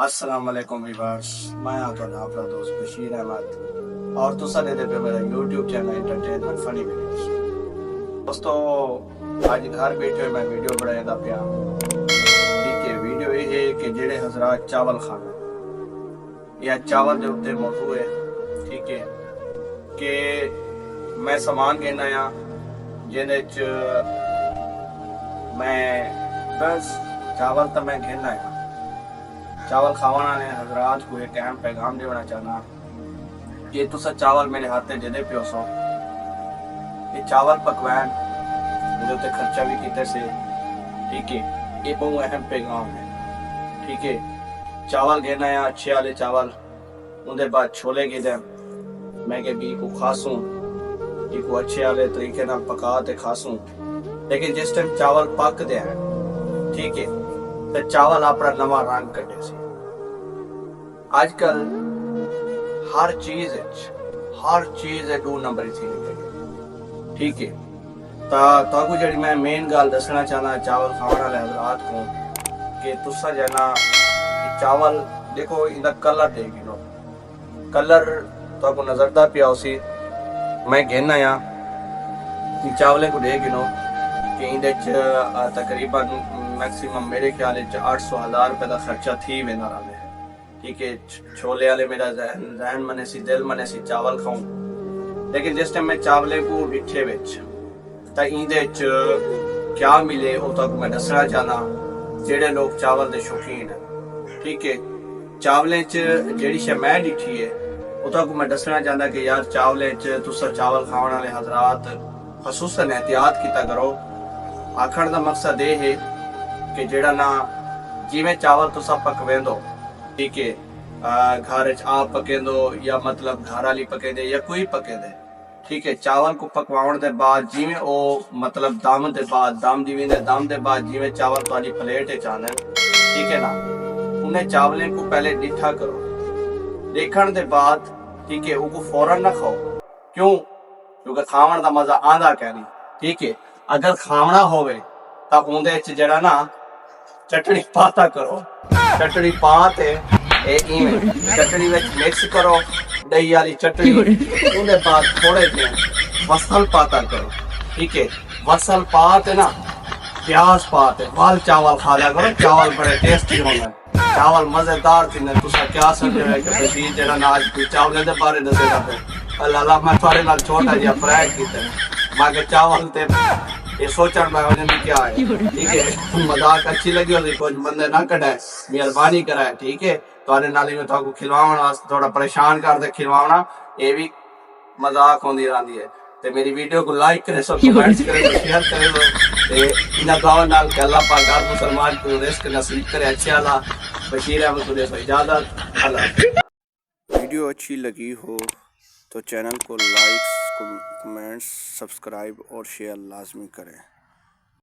السلام علیکم ویورز، میں ہاں تہاڈا اپنا دوست بشیر احمد اور تساں دے پے میرا YouTube channel entertainment funny videos. دوستو اج گھر بیٹھے میں ویڈیو بنایا پیا، ٹھیک ہے۔ ویڈیو یہ ہے کہ جڑے حضرات چاول کھانا یا چاول دے اوتے موضوع ہے، ٹھیک ہے، کہ میں سامان گھن آیا جہدے چ میں بس چاول تو میں گھن آیا، چاول کھاون والے حضرات کو ایک اہم پیغام دینا چاہنا کہ تسا چاول میرے ہاتھ جدے پیو سو، یہ چاول پکوان میرے اتنے خرچہ بھی کیتے سے، ٹھیک ہے، یہ بہت اہم پیغام ہے، ٹھیک ہے۔ چاول گھن آیا اچھے والے چاول، اندر بعد چھولے گھن میں کہ بھی کو کھاسوں، یہ کو اچھے والے طریقے نال پکا تے کھاسوں، لیکن جس ٹائم چاول پک دے ہیں، ٹھیک ہے، تو چاول اپنا نواں رنگ کٹے سی۔ آج کل ہر چیز دو نمبری تھی نکلی، ٹھیک ہے۔ تو کو جڑی میں مین گل دسنا چاہنا چاول کھانے والے حضرات کو کہ تسا جانا چاول دیکھو ان کا کلر دے گنو، کلر تو کو نظر دا پیا اسی، میں گھن آیا چاولے کو دے گنو کہ اندے تقریباً میکسیمم میرے خیال 800,000 روپے کا خرچہ تھی وینا رہے، ٹھیک ہے۔ چھولے والے میرا ذہن منے سی، دل منے سی چاول کھاؤں، لیکن جس ٹائم میں چاولے کو ڈٹھے وچ تا ایندے کیا ملے وہ تک میں دسنا چاہنا جڑے لوگ چاول دے شوقین ہیں، ٹھیک ہے۔ چاولے جیڑی شے میں ڈٹھی ہے وہ تک میں دسنا چاہنا کہ یار چاولے تسا چاول کھاون والے حضرات خصوصاً احتیاط کیتا کرو۔ آکھن دا مقصد یہ ہے کہ جڑا نا جیویں چاول تسا پکویں دو، ٹھیک ہے، گھر آپ پکیں دو یا مطلب گھر والی پکیں دے یا کوئی پکیں دے، ٹھیک ہے۔ چاول کو پکواؤن دے بعد جیویں او مطلب دم دے بعد جیویں چاول تہاڈی پلیٹ وچ آندے، ٹھیک ہے نا، انہیں چاولیں کو پہلے ڈٹھا کرو، دیکھن دے بعد، ٹھیک ہے، او کو فوراً نہ کھاؤ، کیوں؟ کیونکہ کھاون دا مزہ آندا کہ نہیں، ٹھیک ہے۔ اگر کھاونا ہوئے تا اوندے وچ جڑا نا چٹنی پاتا کرو، چٹنی پا تے ایویں چٹنی وچ مکس کرو، دہی والی چٹنی، اندے بعد تھوڑے جے وصل پاتا کرو، ٹھیک ہے۔ وصل پا تے نا پیاز پا تے وال چاول کھا لیا کرو، چاول بڑے ٹیسٹی ہوندے، چاول مزیدار تھیندے۔ تساں کیا سمجھے ہو کہ بشیر جڑا نا اج کوئی چاولے دے بارے دسے گا تے اللہ میں تھوڑے نال چھوٹا جہا پرائڈ کیتا میں کہ چاول تے یہ سوچن میں وجہ کیا ہے، ٹھیک ہے۔ مذاق اچھی لگی ہوتی کچھ بندے نہ کٹائے، مہربانی کرائے، ٹھیک ہے۔ تھوڑے نال میں تھوڑا کھلوانا واسطے تھوڑا پریشان کر دے کھلوانا، یہ بھی مذاق ہوندی رہندی ہے۔ تے میری ویڈیو کو لائک کرے سو، کمنٹ کرے سو، شیئر کرے سو، تے انہاں دعاؤں نال کہ اللہ پاک ہر مسلمان کو رزق نصیب کرے اچھا اللہ۔ بشیر احمد کو دے سو اجازت، اللہ۔ ویڈیو اچھی لگی ہو تو چینل کو لائک، کمنٹس، سبسکرائب اور شیئر لازمی کریں۔